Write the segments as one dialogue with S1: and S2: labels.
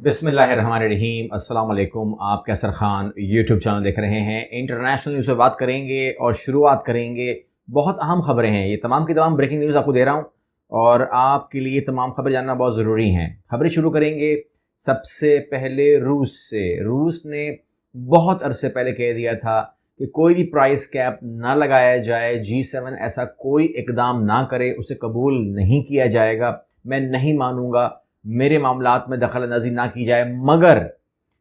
S1: बिस्मिल्लाहिर्रहमानिर्रहीम। अस्सलाम वालेकुम। आप कैसर खान यूट्यूब चैनल देख रहे हैं। इंटरनेशनल न्यूज़ पे बात करेंगे और शुरुआत करेंगे। बहुत अहम खबरें हैं, ये तमाम की तमाम ब्रेकिंग न्यूज़ आपको दे रहा हूँ और आपके लिए तमाम खबरें जानना बहुत ज़रूरी हैं। खबरें शुरू करेंगे सबसे पहले रूस से। रूस ने बहुत अरसे पहले कह दिया था कि कोई भी प्राइस कैप ना लगाया जाए, G7 ऐसा कोई इकदाम ना करे, उसे कबूल नहीं किया जाएगा। मैं नहीं मानूंगा, मेरे मामलात में दखल अंदाजी ना की जाए। मगर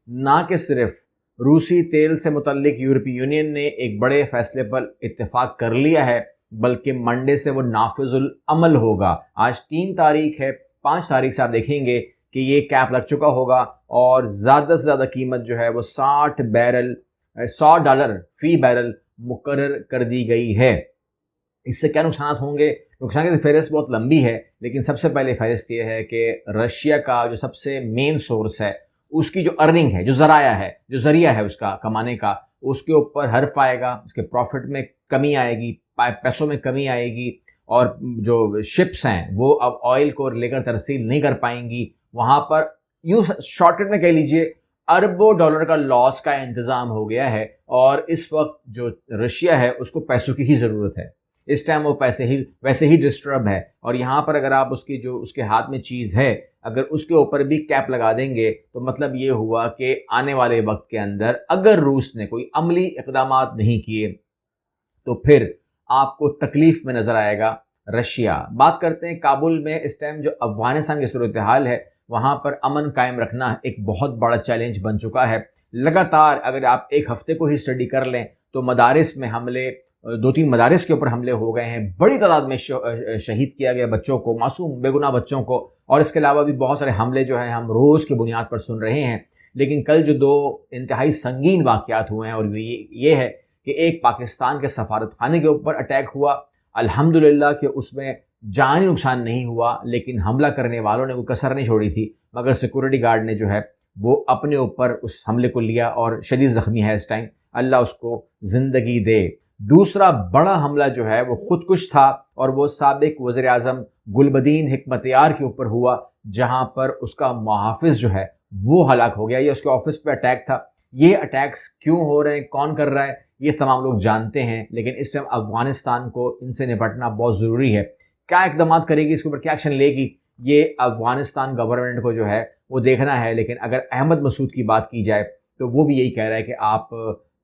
S1: ना कि सिर्फ रूसी तेल से मुतल्लिक यूरोपीय यूनियन ने एक बड़े फैसले पर इत्तेफाक कर लिया है, बल्कि मंडे से वो नाफिजुल अमल होगा। आज 3 तारीख है, 5 तारीख से आप देखेंगे कि ये कैप लग चुका होगा और ज़्यादा से ज़्यादा कीमत जो है वो $100 फी बैरल मुकर्रर कर दी गई है। इससे क्या नुकसान होंगे? नुकसान की फहरिस्त बहुत लंबी है, लेकिन सबसे पहले फहरिस्त ये है कि रशिया का जो सबसे मेन सोर्स है, उसकी जो अर्निंग है, जो ज़रिया है उसका कमाने का, उसके ऊपर हर्फ आएगा। उसके प्रॉफिट में कमी आएगी, पैसों में कमी आएगी और जो शिप्स हैं वो अब ऑयल को लेकर तरसील नहीं कर पाएंगी। वहाँ पर यूँ शॉर्टकट में कह लीजिए अरबों डॉलर का लॉस का इंतज़ाम हो गया है और इस वक्त जो रशिया है उसको पैसों की ही ज़रूरत है। इस टाइम वो वैसे ही डिस्टर्ब है और यहाँ पर अगर आप उसकी जो उसके हाथ में चीज़ है, अगर उसके ऊपर भी कैप लगा देंगे तो मतलब ये हुआ कि आने वाले वक्त के अंदर अगर रूस ने कोई अमली इक़दामात नहीं किए तो फिर आपको तकलीफ में नज़र आएगा रशिया। बात करते हैं काबुल में। इस टाइम जो अफगानिस्तान की सूरत हाल है, वहाँ पर अमन कायम रखना एक बहुत बड़ा चैलेंज बन चुका है। लगातार अगर आप एक हफ्ते को ही स्टडी कर लें तो मदारिस में हमले, 2-3 मदारिस के ऊपर हमले हो गए हैं। बड़ी तादाद में शहीद किया गया बच्चों को, मासूम बेगुनाह बच्चों को, और इसके अलावा भी बहुत सारे हमले जो हैं हम रोज़ की बुनियाद पर सुन रहे हैं। लेकिन कल जो 2 इंतहाई संगीन वाक़यात हुए हैं और ये है कि एक पाकिस्तान के सफारत खाने के ऊपर अटैक हुआ। अल्हम्दुलिल्लाह कि उसमें जानी नुकसान नहीं हुआ, लेकिन हमला करने वालों ने कोई कसर नहीं छोड़ी थी। मगर सिक्योरिटी गार्ड ने जो है वो अपने ऊपर उस हमले को लिया और शदीद ज़ख्मी है इस टाइम। अल्लाह उसको ज़िंदगी दे। दूसरा बड़ा हमला जो है वो खुदकुश था और वो साबिक वज़ीर आज़म गुलबदीन हिकमतयार के ऊपर हुआ, जहां पर उसका मुहाफ़िज़ जो है वो हलाक हो गया। ये उसके ऑफिस पे अटैक था। ये अटैक्स क्यों हो रहे हैं, कौन कर रहा है, ये तमाम लोग जानते हैं, लेकिन इस टाइम अफगानिस्तान को इनसे निपटना बहुत ज़रूरी है। क्या इकदाम करेगी, इसके ऊपर क्या एक्शन लेगी, ये अफगानिस्तान गवर्नमेंट को जो है वो देखना है। लेकिन अगर अहमद मसूद की बात की जाए तो वो भी यही कह रहा है कि आप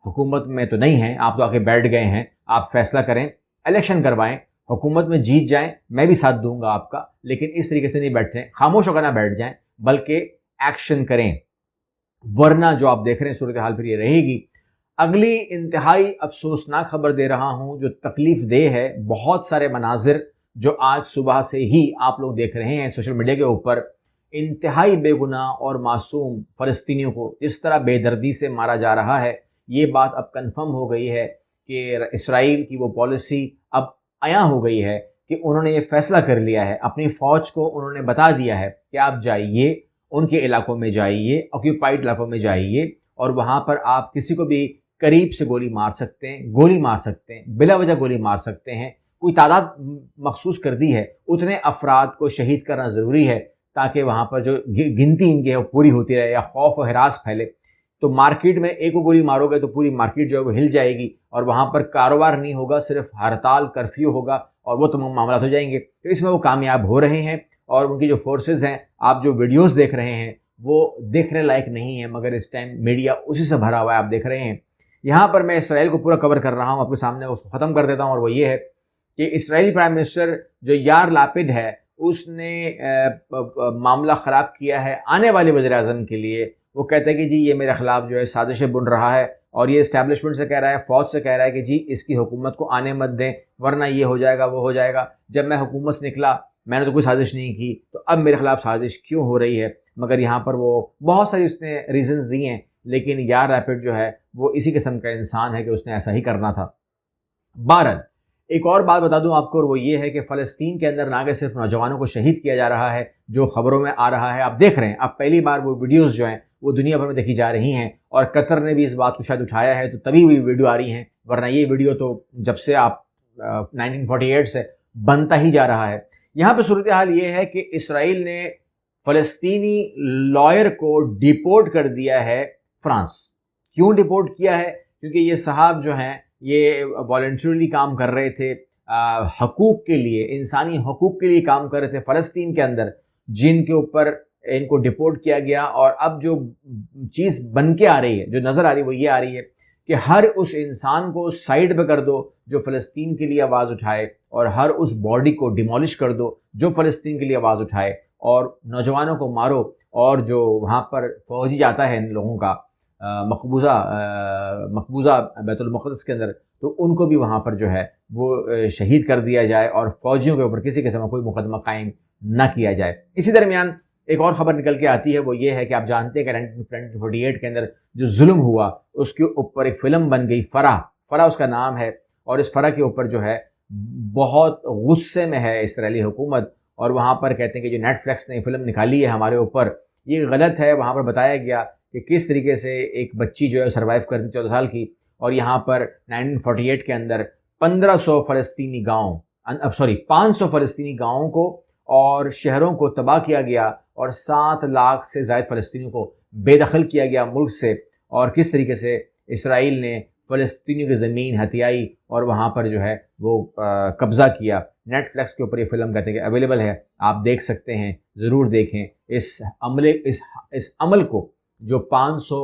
S1: हुकूमत में तो नहीं हैं, आप तो आके बैठ गए हैं, आप फैसला करें, इलेक्शन करवाएं, हुकूमत में जीत जाएं, मैं भी साथ दूंगा आपका, लेकिन इस तरीके से नहीं बैठें, खामोश होकर ना बैठ जाएं, बल्कि एक्शन करें। वरना जो आप देख रहे हैं सूरत हाल फिर ये रहेगी। अगली इंतहाई अफसोसनाक खबर दे रहा हूं जो तकलीफ दे है। बहुत सारे मनाजिर जो आज सुबह से ही आप लोग देख रहे हैं सोशल मीडिया के ऊपर, इंतहाई बेगुनाह और मासूम फ़लस्तीनियों को इस तरह बेदर्दी से मारा जा रहा है। ये बात अब कंफर्म हो गई है कि इसराइल की वो पॉलिसी अब आया हो गई है कि उन्होंने ये फैसला कर लिया है, अपनी फ़ौज को उन्होंने बता दिया है कि आप जाइए, उनके इलाकों में जाइए, ऑक्यूपाइड इलाकों में जाइए और वहाँ पर आप किसी को भी करीब से गोली मार सकते हैं, बिला वजह गोली मार सकते हैं। कोई तादाद मखसूस कर दी है, उतने अफराद को शहीद करना ज़रूरी है ताकि वहाँ पर जो गिनती इनकी है वो पूरी होती रहे या खौफ और हिरास फैले। तो मार्केट में एक को गोली मारोगे तो पूरी मार्केट जो है वो हिल जाएगी और वहाँ पर कारोबार नहीं होगा, सिर्फ हड़ताल कर्फ्यू होगा और वो तमाम मामला हो जाएंगे। तो इसमें वो कामयाब हो रहे हैं और उनकी जो फोर्सेस हैं, आप जो वीडियोस देख रहे हैं वो देखने लायक नहीं है, मगर इस टाइम मीडिया उसी से भरा हुआ है, आप देख रहे हैं। यहाँ पर मैं इसराइल को पूरा कवर कर रहा हूँ आपके सामने, उसको ख़त्म कर देता हूँ और वो ये है कि इसराइली प्राइम मिनिस्टर जो यार लापिड है उसने मामला ख़राब किया है आने वाले वज़ीर आज़म के लिए। वो कहता है कि जी ये मेरे ख़िलाफ़ जो है साजिशें बुन रहा है और ये इस्टेब्लिशमेंट से कह रहा है, फ़ौज से कह रहा है कि जी इसकी हुकूमत को आने मत दें वरना ये हो जाएगा वो हो जाएगा। जब मैं हुकूमत से निकला मैंने तो कोई साजिश नहीं की, तो अब मेरे ख़िलाफ़ साजिश क्यों हो रही है। मगर यहाँ पर वो बहुत सारी उसने रीज़न्स दिए हैं, लेकिन यार रैपिड जो है वो इसी किस्म का इंसान है कि उसने ऐसा ही करना था। बहरहाल एक और बात बता दूं आपको और वो ये है कि फ़लस्तीन के अंदर ना कि सिर्फ नौजवानों को शहीद किया जा रहा है जो खबरों में आ रहा है, आप देख रहे हैं, अब पहली बार वो वीडियोस जो हैं वो दुनिया भर में देखी जा रही हैं और कतर ने भी इस बात को शायद उठाया है तो तभी हुई वीडियो आ रही हैं, वरना ये वीडियो तो जब से आप 1948 से बनता ही जा रहा है। यहाँ पर सूरत हाल ये है कि इसराइल ने فلسطینی لائر کو ڈیپورٹ کر دیا ہے فرانس۔ کیوں ڈیپورٹ کیا ہے؟ کیونکہ یہ صاحب جو ہیں یہ والنٹریلی کام کر رہے تھے، حقوق کے لیے، انسانی حقوق کے لیے کام کر رہے تھے فلسطین کے اندر، جن کے اوپر ان کو ڈیپورٹ کیا گیا۔ اور اب جو چیز بن کے آ رہی ہے، جو نظر آ رہی ہے، وہ یہ آ رہی ہے کہ ہر اس انسان کو سائڈ پہ کر دو جو فلسطین کے لیے آواز اٹھائے، اور ہر اس باڈی کو ڈیمولش کر دو جو فلسطین کے لیے آواز اٹھائے، اور نوجوانوں کو مارو، اور جو وہاں پر فوجی جاتا ہے ان لوگوں کا مقبوضہ بیت المقدس کے اندر، تو ان کو بھی وہاں پر جو ہے وہ شہید کر دیا جائے، اور فوجیوں کے اوپر کسی قسم کا کوئی مقدمہ قائم نہ کیا جائے۔ اسی درمیان ایک اور خبر نکل کے آتی ہے، وہ یہ ہے کہ آپ جانتے ہیں کہ 1948 کے اندر جو ظلم ہوا اس کے اوپر ایک فلم بن گئی، فرا اس کا نام ہے، اور اس فرا کے اوپر جو ہے بہت غصے میں ہے اسرائیلی حکومت، اور وہاں پر کہتے ہیں کہ جو نیٹ فلکس نے فلم نکالی ہے ہمارے اوپر، یہ غلط ہے۔ وہاں پر بتایا گیا کہ کس طریقے سے ایک بچی جو ہے سروائیو کرتی 14 سال کی، اور یہاں پر 1948 کے اندر 500 فلسطینی گاؤں کو اور شہروں کو تباہ کیا گیا، اور 7 لاکھ سے زائد فلسطینیوں کو بے دخل کیا گیا ملک سے، اور کس طریقے سے اسرائیل نے فلسطینیوں کی زمین ہتھیائی اور وہاں پر جو ہے وہ قبضہ کیا۔ نیٹ فلکس کے اوپر یہ فلم کہتے ہیں کہ اویلیبل ہے، آپ دیکھ سکتے ہیں، ضرور دیکھیں اس عمل کو، جو 500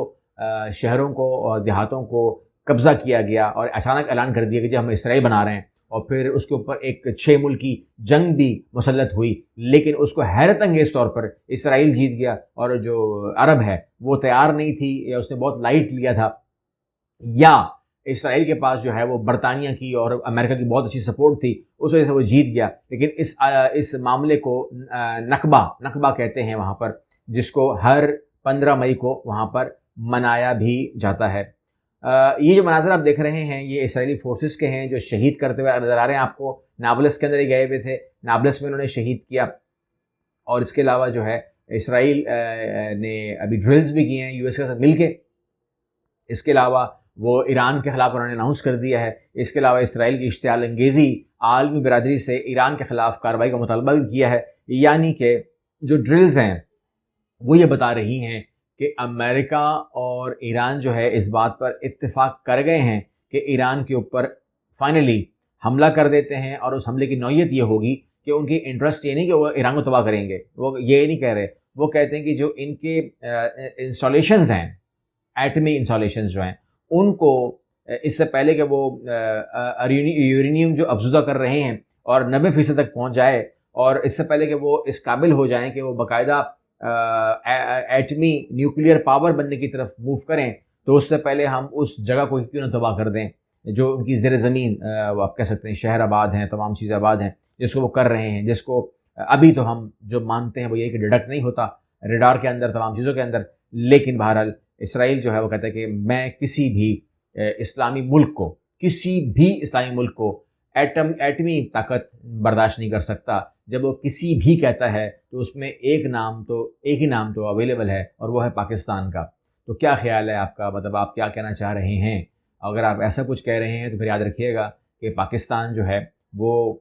S1: شہروں کو اور دیہاتوں کو قبضہ کیا گیا، اور اچانک اعلان کر دیا کہ جب ہم اسرائیل بنا رہے ہیں، اور پھر اس کے اوپر ایک 6 ملکی جنگ بھی مسلط ہوئی، لیکن اس کو حیرت انگیز طور پر اسرائیل جیت گیا، اور جو عرب ہے وہ تیار نہیں تھی، یا اس نے بہت لائٹ لیا تھا، یا اسرائیل کے پاس جو ہے وہ برطانیہ کی اور امریکہ کی بہت اچھی سپورٹ تھی، اس وجہ سے وہ جیت گیا۔ لیکن اس معاملے کو نکبہ کہتے ہیں وہاں پر، جس کو ہر 15 مئی کو وہاں پر منایا بھی جاتا ہے۔ یہ جو مناظر آپ دیکھ رہے ہیں یہ اسرائیلی فورسز کے ہیں، جو شہید کرتے ہوئے نظر آ رہے ہیں آپ کو۔ نابلس کے اندر ہی گئے ہوئے تھے، نابلس میں انہوں نے شہید کیا، اور اس کے علاوہ جو ہے اسرائیل نے ابھی ڈرلز بھی کیے ہیں یو ایس کے ساتھ مل کے۔ اس کے علاوہ وہ ایران کے خلاف انہوں نے اناؤنس کر دیا ہے۔ اس کے علاوہ اسرائیل کی اشتعال انگیزی عالمی برادری سے ایران کے خلاف کارروائی کا مطالبہ بھی کیا ہے۔ یعنی کہ جو ڈرلز ہیں وہ یہ بتا رہی ہیں کہ امریکہ اور ایران جو ہے اس بات پر اتفاق کر گئے ہیں کہ ایران کے اوپر فائنلی حملہ کر دیتے ہیں، اور اس حملے کی نوعیت یہ ہوگی کہ ان کی انٹرسٹ یہ نہیں کہ وہ ایران کو تباہ کریں گے، وہ یہ نہیں کہہ رہے، وہ کہتے ہیں کہ جو ان کے انسٹالیشنز ہیں، ایٹمی انسٹالیشنز جو ہیں، ان کو اس سے پہلے کہ وہ یورینیم جو افزودہ کر رہے ہیں اور 90% تک پہنچ جائے، اور اس سے پہلے کہ وہ اس قابل ہو جائیں کہ وہ باقاعدہ ایٹمی نیوکلیئر پاور بننے کی طرف موو کریں، تو اس سے پہلے ہم اس جگہ کو کیوں نہ تباہ کر دیں جو ان کی زیر زمین آپ کہہ سکتے ہیں شہر آباد ہیں، تمام چیزیں آباد ہیں، جس کو وہ کر رہے ہیں، جس کو ابھی تو ہم جو مانتے ہیں وہ یہ کہ ڈیٹیکٹ نہیں ہوتا ریڈار کے اندر، تمام چیزوں کے اندر۔ لیکن بہرحال اسرائیل جو ہے وہ کہتا ہے کہ میں کسی بھی اسلامی ملک کو ایٹمی طاقت برداشت نہیں کر سکتا۔ جب وہ کسی بھی کہتا ہے تو اس میں ایک ہی نام تو اویلیبل ہے، اور وہ ہے پاکستان کا۔ تو کیا خیال ہے آپ کا؟ مطلب آپ کیا کہنا چاہ رہے ہیں؟ اگر آپ ایسا کچھ کہہ رہے ہیں تو پھر یاد رکھیے گا کہ پاکستان جو ہے وہ،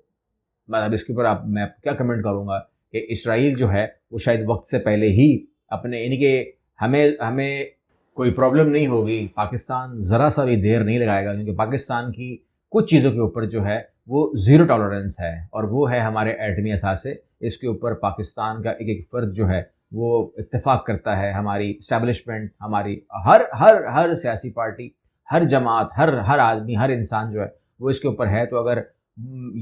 S1: مطلب اس کے اوپر میں کیا کمنٹ کروں گا کہ اسرائیل جو ہے وہ شاید وقت سے پہلے ہی اپنے، یعنی کہ ہمیں کوئی پرابلم نہیں ہوگی، پاکستان ذرا سا بھی دیر نہیں لگائے گا، کیونکہ پاکستان کی کچھ چیزوں کے اوپر جو ہے وہ زیرو ٹالرنس ہے، اور وہ ہے ہمارے ایٹمی اثاثے۔ اس کے اوپر پاکستان کا ایک فرد جو ہے وہ اتفاق کرتا ہے، ہماری اسٹیبلشمنٹ، ہماری ہر سیاسی پارٹی، ہر جماعت، ہر آدمی، ہر انسان جو ہے وہ اس کے اوپر ہے۔ تو اگر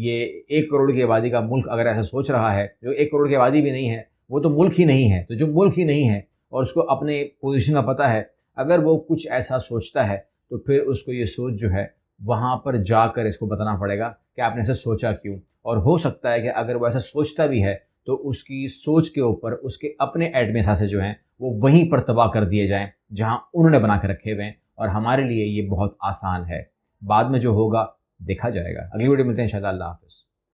S1: یہ 1 کروڑ کی آبادی کا ملک اگر ایسا سوچ رہا ہے، جو 1 کروڑ کی آبادی بھی نہیں ہے، وہ تو ملک ہی نہیں ہے، تو جو ملک ہی نہیں ہے اور اس کو اپنے پوزیشن کا پتہ ہے، اگر وہ کچھ ایسا سوچتا ہے تو پھر اس کو یہ سوچ جو ہے وہاں پر جا کر اس کو بتانا پڑے گا کہ آپ نے ایسا سوچا کیوں۔ اور ہو سکتا ہے کہ اگر وہ ایسا سوچتا بھی ہے تو اس کی سوچ کے اوپر اس کے اپنے ایٹمی اثاثے جو ہیں وہ وہیں پر تباہ کر دیے جائیں جہاں انہوں نے بنا کے رکھے ہوئے ہیں، اور ہمارے لیے یہ بہت آسان ہے۔ بعد میں جو ہوگا دیکھا جائے گا۔ اگلی ویڈیو ملتے ہیں انشاءاللہ۔ اللہ حافظ۔